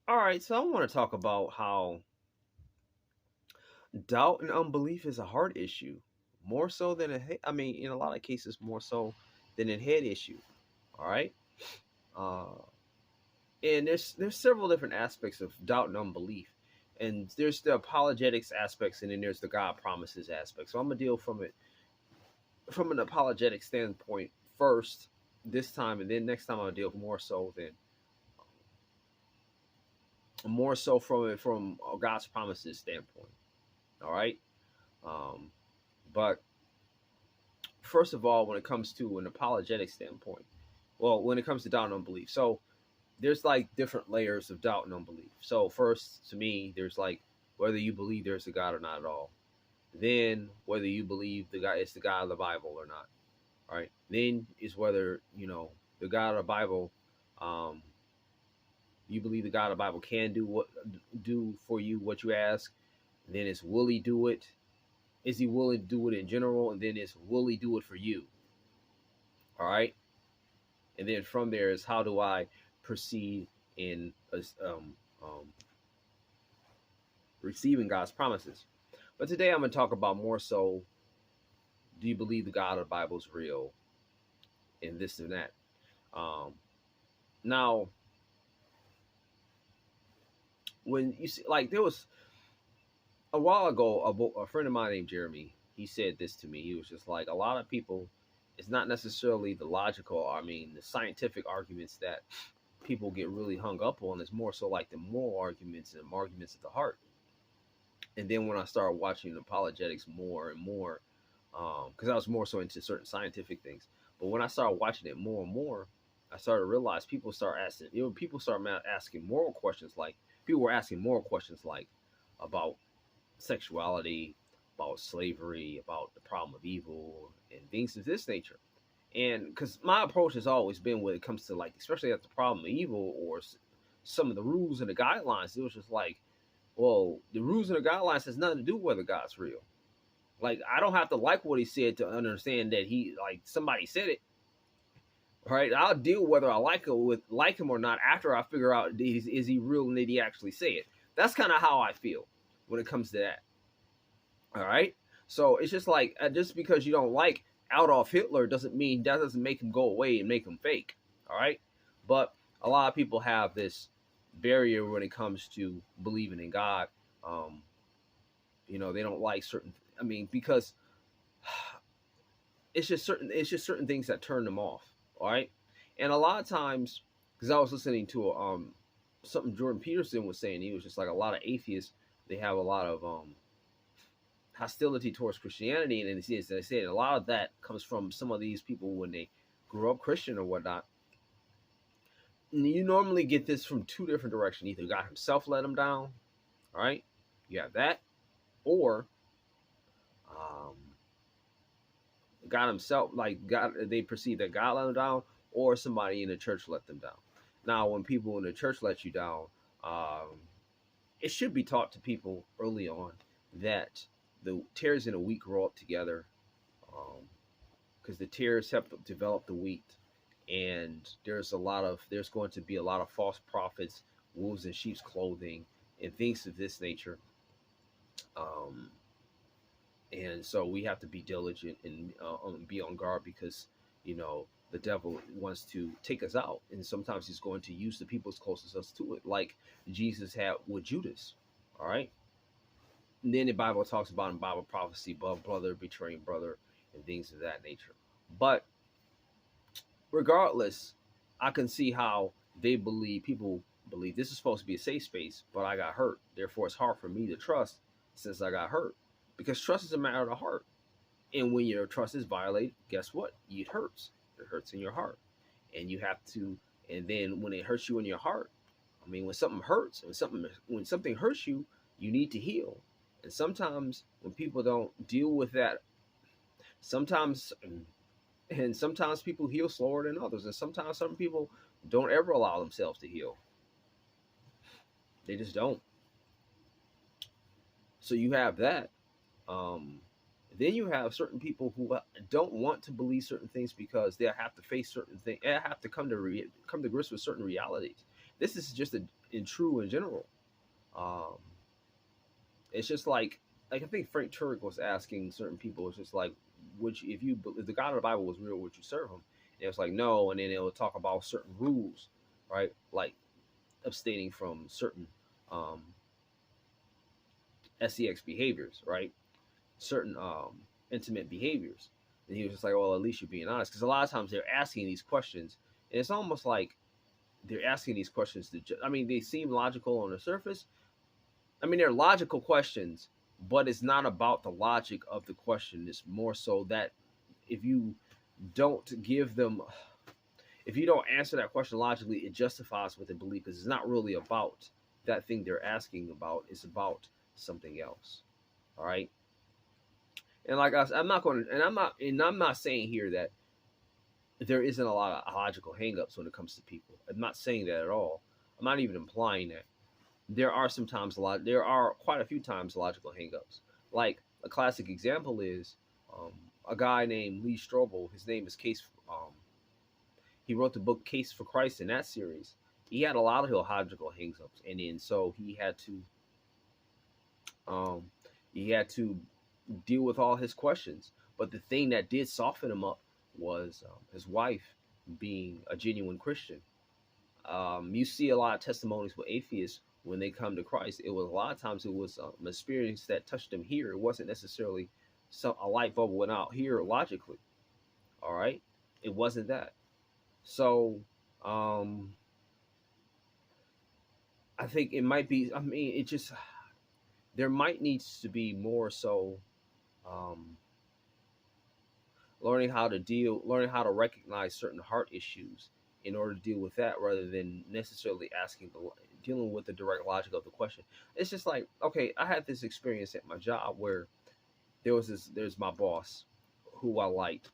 All right, so I want to talk about how doubt and unbelief is a heart issue, more so than I mean, in a lot of cases, more so than a head issue. All right, uh, and there's several different aspects of doubt and unbelief, and there's the apologetics aspects, and then there's the God promises aspect. So I'm gonna deal from an apologetic standpoint first this time, and then next time I'll deal more so from a God's promises standpoint. All right. Um, but first of all, when it comes to an apologetic standpoint, well, when it comes to doubt and unbelief, so there's like different layers of doubt and unbelief. So first, to me, there's like whether you believe there's a God or not at all. Then whether you believe the God is the God of the Bible or not. All right. Then is whether the God of the Bible, um, you believe the God of the Bible can do for you what you ask. Then it's will He do it? Is He willing to do it in general? And then it's will He do it for you? All right. And then from there is how do I proceed in receiving God's promises. But today I'm going to talk about more so, do you believe the God of the Bible is real, and this and that. Um, Now, when you see, like, there was a while ago, a friend of mine named Jeremy, he said this to me. He was just like, a lot of people, it's not necessarily the logical, I mean, the scientific arguments that people get really hung up on. It's more so like the moral arguments and arguments of the heart. And then when I started watching apologetics more and more, because I was more so into certain scientific things, but when I started watching it more and more, I started to realize people start asking moral questions. Like people were asking moral questions like about sexuality, about slavery, about the problem of evil, and things of this nature. And because my approach has always been when it comes to like, especially at the problem of evil or some of the rules and the guidelines, it was just like, well, the rules and the guidelines has nothing to do with whether God's real. Like I don't have to like what he said to understand that he like somebody said it. Right? I'll deal whether I like him or not after I figure out is he real and did he actually say it. That's kind of how I feel when it comes to that. All right. So it's just like just because you don't like Adolf Hitler doesn't mean that doesn't make him go away and make him fake. All right. But a lot of people have this barrier when it comes to believing in God. Um, they don't like certain. I mean, because it's just certain things that turn them off. All right. And a lot of times, because I was listening to something Jordan Peterson was saying, he was just like a lot of atheists. They have a lot of hostility towards Christianity, and as I said, a lot of that comes from some of these people when they grew up Christian or whatnot. And you normally get this from two different directions. Either God Himself let them down, all right, you have that, or um, God Himself, like God, they perceive that God let them down, or somebody in the church let them down. Now, when people in the church let you down, um, it should be taught to people early on that the tares and the wheat grow up together, because the tares help develop the wheat, and there's going to be a lot of false prophets, wolves in sheep's clothing, and things of this nature. Um, and so we have to be diligent and be on guard because the devil wants to take us out, and sometimes he's going to use the people closest us to it, like Jesus had with Judas. All right. And then the Bible talks about in Bible prophecy, brother betraying brother, and things of that nature. But regardless, I can see how people believe this is supposed to be a safe space, but I got hurt. Therefore, it's hard for me to trust since I got hurt. Because trust is a matter of the heart. And when your trust is violated, guess what? It hurts. It hurts in your heart. And you have to, and then when it hurts you in your heart, I mean, when something hurts, when something hurts you, you need to heal. And sometimes when people don't deal with that, sometimes and sometimes people heal slower than others, and sometimes some people don't ever allow themselves to heal. They just don't. So you have that. Um, then you have certain people who don't want to believe certain things because they have to face certain things. They have to come to grips with certain realities. This is just in true in general. Um, it's just like I think Frank Turek was asking certain people. It's just like, which if the God of the Bible was real, would you serve him? And it was like no, and then it would talk about certain rules, right? Like abstaining from certain um, sex behaviors, right? Certain intimate behaviors. And he was just like, well, at least you're being honest, because a lot of times they're asking these questions, and it's almost like they're asking these questions to. I mean, they seem logical on the surface. I mean, they're logical questions, but it's not about the logic of the question. It's more so that if you don't give them, if you don't answer that question logically, it justifies what they believe, because it's not really about that thing they're asking about. It's about something else. All right. And like I said, I'm not saying here that there isn't a lot of logical hangups when it comes to people. I'm not saying that at all. I'm not even implying that. There are quite a few times logical hangups. Like a classic example is um, a guy named Lee Strobel. His name is Case. He wrote the book Case for Christ in that series. He had a lot of logical hangups, and then so um, he had to deal with all his questions. But the thing that did soften him up was his wife being a genuine Christian. You see a lot of testimonies with atheists when they come to Christ. It was a lot of times it was an experience that touched them here. It wasn't necessarily a light bulb went out here logically. All right, it wasn't that. So um, I think it might be. I mean, it just there might needs to be more so um, learning how to recognize certain heart issues in order to deal with that, rather than necessarily dealing with the direct logic of the question. It's just like, okay, I had this experience at my job where there's my boss who I liked,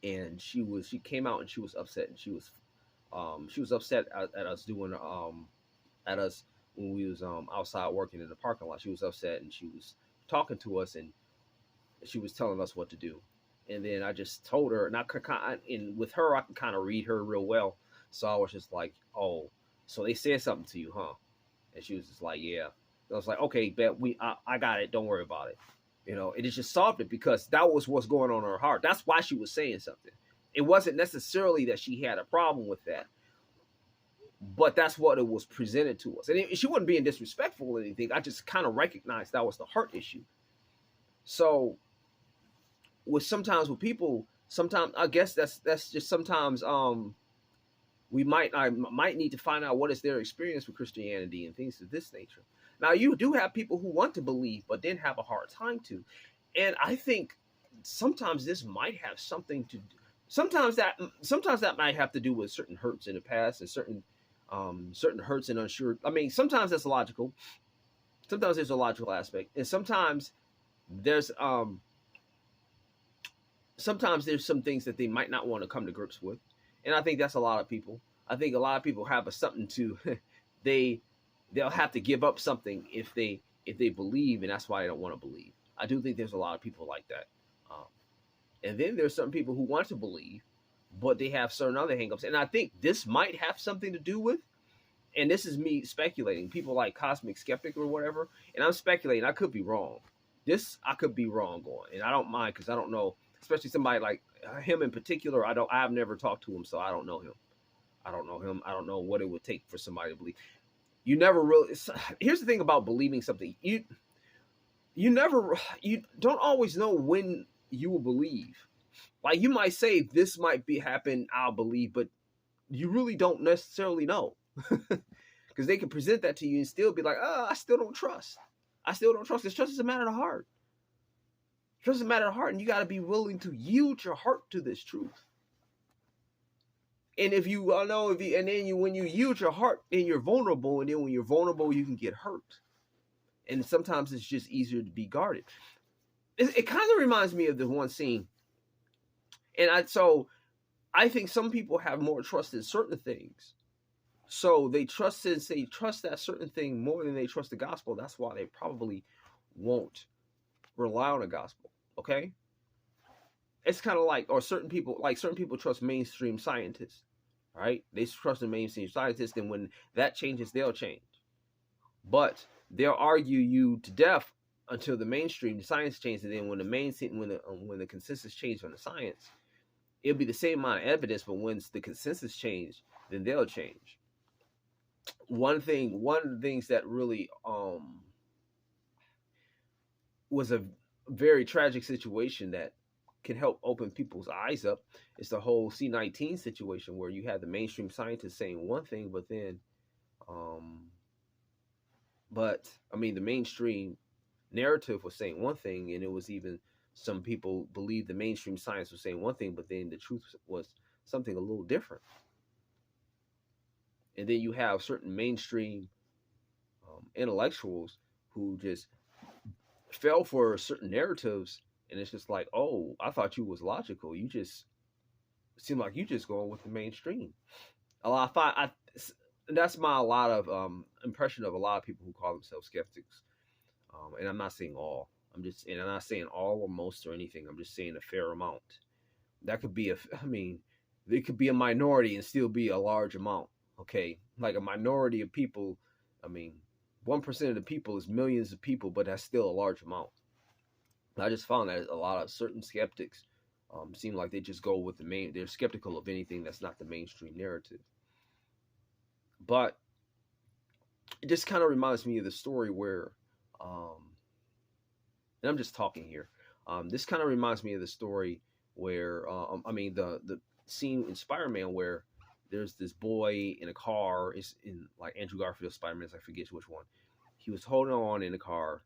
and she came out and she was upset, and she was upset at us doing at us when we was outside working in the parking lot. She was upset, and she was talking to us, and she was telling us what to do. And then I just told her, and and with her, I can kind of read her real well. So I was just like, "Oh, so they said something to you, huh?" And she was just like, "Yeah." And I was like, "Okay, bet I got it. Don't worry about it." And it just solved it, because that was what's going on in her heart. That's why she was saying something. It wasn't necessarily that she had a problem with that, but that's what it was presented to us. And she wasn't being disrespectful or anything. I just kind of recognized that was the heart issue. So with people, sometimes I guess that's just sometimes I might need to find out what is their experience with Christianity and things of this nature. Now, you do have people who want to believe but then have a hard time to, and I think sometimes this might have something to. Sometimes that might have to do with certain hurts in the past, and certain hurts and unsure. I mean, sometimes that's logical. Sometimes there's a logical aspect, and there's um sometimes there's some things that they might not want to come to grips with, and I think that's a lot of people. I think a lot of people have something to they they'll have to give up something if they believe, and that's why they don't want to believe. I do think there's a lot of people like that, um, and then there's some people who want to believe, but they have certain other hangups, and I think this might have something to do with. And this is me speculating. People like Cosmic Skeptic or whatever, and I'm speculating. I could be wrong. I could be wrong on, and I don't mind, because I don't know, especially somebody like him in particular. I've never talked to him, so I don't know him. I don't know him. I don't know what it would take for somebody to believe. You never really. Here's the thing about believing something. You don't always know when you will believe. Like, you might say this might be happen, I'll believe, but you really don't necessarily know. Because they can present that to you and still be like, "Oh, I still don't trust. I still don't trust." Because trust is a matter of heart. Trust is a matter of heart, and you got to be willing to yield your heart to this truth. And if you know, and then when you yield your heart, then you're vulnerable, and then when you're vulnerable, you can get hurt. And sometimes it's just easier to be guarded. It kind of reminds me of the one scene, and I think some people have more trust in certain things. So they trust that certain thing more than they trust the gospel. That's why they probably won't rely on the gospel. Okay, it's kind of like, or certain people trust mainstream scientists. right? They trust the mainstream scientists, and when that changes, they'll change. But they'll argue you to death until the mainstream science changes, and then when the consensus changes on the science, it'll be the same amount of evidence, but once the consensus change, then they'll change. One of the things that really was a very tragic situation that can help open people's eyes up is the whole C-19 situation, where you had the mainstream scientists saying one thing, but then um but I mean the mainstream narrative was saying one thing, and it was even some people believed the mainstream science was saying one thing, but then the truth was something a little different. And then you have certain mainstream intellectuals who just fell for certain narratives, and it's just like, oh, I thought you was logical. You just seem like you just going with the mainstream. A lot, that's my a lot of impression of a lot of people who call themselves skeptics. And I'm not saying all. And I'm not saying all or most or anything. I'm just saying a fair amount. That could be I mean, there could be a minority and still be a large amount. Okay, like a minority of people. I mean, 1% of the people is millions of people, but that's still a large amount. I just found that a lot of certain skeptics seem like they just go with they're skeptical of anything that's not the mainstream narrative. But it just kind of reminds me of the story where, and I'm just talking here. This kind of reminds me of the story where, I mean, the scene in Spider-Man where there's this boy in a car. It's in like Andrew Garfield's Spider-Man. I forget which one. He was holding on in the car,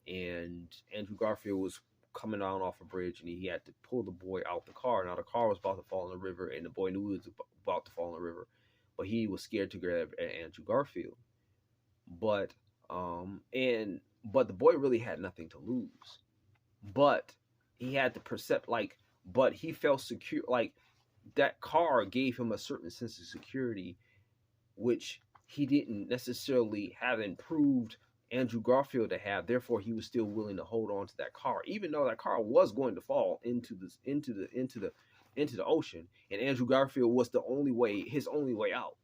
and Andrew Garfield was coming down off a bridge, and he had to pull the boy out the car. Now the car was about to fall in the river, and the boy knew it was about to fall in the river, but he was scared to grab Andrew Garfield. But but the boy really had nothing to lose. But he had to percept but he felt secure. Like that car gave him a certain sense of security, which he didn't necessarily have improved Andrew Garfield to have. Therefore, he was still willing to hold on to that car, even though that car was going to fall into the ocean, and Andrew Garfield was his only way out.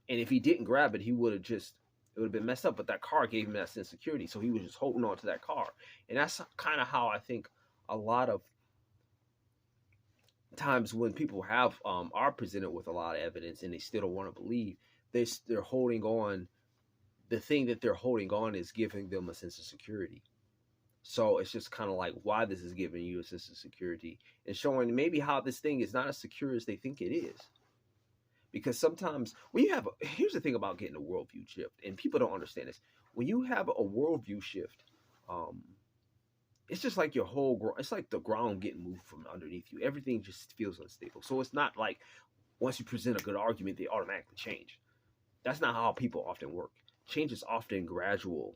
And if he didn't grab it, it would have been messed up. But that car gave him that sense of security, so he was just holding on to that car. And that's kind of how I think a lot of times when people are presented with a lot of evidence and they still don't want to believe, they're holding on. The thing that they're holding on is giving them a sense of security. So it's just kind of like why this is giving you a sense of security and showing maybe how this thing is not as secure as they think it is. Because sometimes here's the thing about getting a worldview shift, and people don't understand this. When you have a worldview shift, it's just like it's like the ground getting moved from underneath you. Everything just feels unstable. So it's not like once you present a good argument, they automatically change. That's not how people often work. Change is often gradual,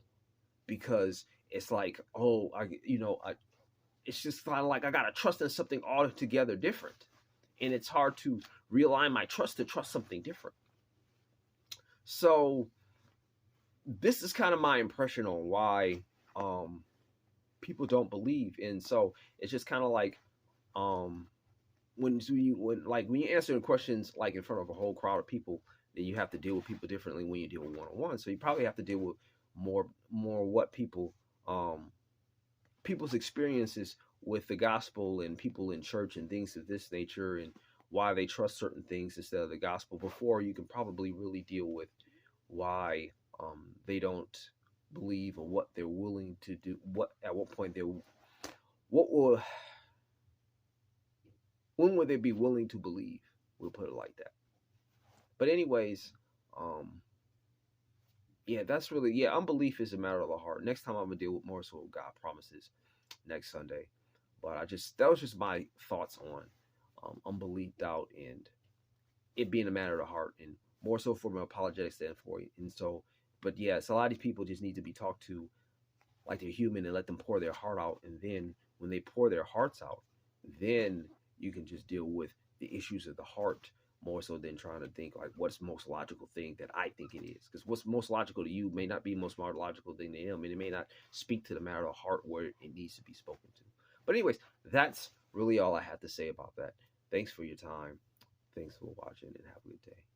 because it's like, it's just kind of like I gotta trust in something altogether different, and it's hard to realign my trust to trust something different. So this is kind of my impression on why people don't believe. And so it's just kind of like when you answer questions like in front of a whole crowd of people, then you have to deal with people differently when you deal with one-on-one. So you probably have to deal with more what people's experiences with the gospel and people in church and things of this nature, and why they trust certain things instead of the gospel, before you can probably really deal with why they don't believe, or what they're willing to do, when would they be willing to believe? We'll put it like that. But anyways, that's really, unbelief is a matter of the heart. Next time I'm gonna deal with more so God promises next Sunday. But that was just my thoughts on unbelief, doubt, and it being a matter of the heart, and more so from an apologetic standpoint. And so, but it's a lot of these people just need to be talked to like they're human, and let them pour their heart out. And then when they pour their hearts out, then you can just deal with the issues of the heart, more so than trying to think like what's the most logical thing that I think it is. Because what's most logical to you may not be the most logical thing to him, and it may not speak to the matter of the heart where it needs to be spoken to. But anyways, that's really all I had to say about that. Thanks for your time. Thanks for watching and have a good day.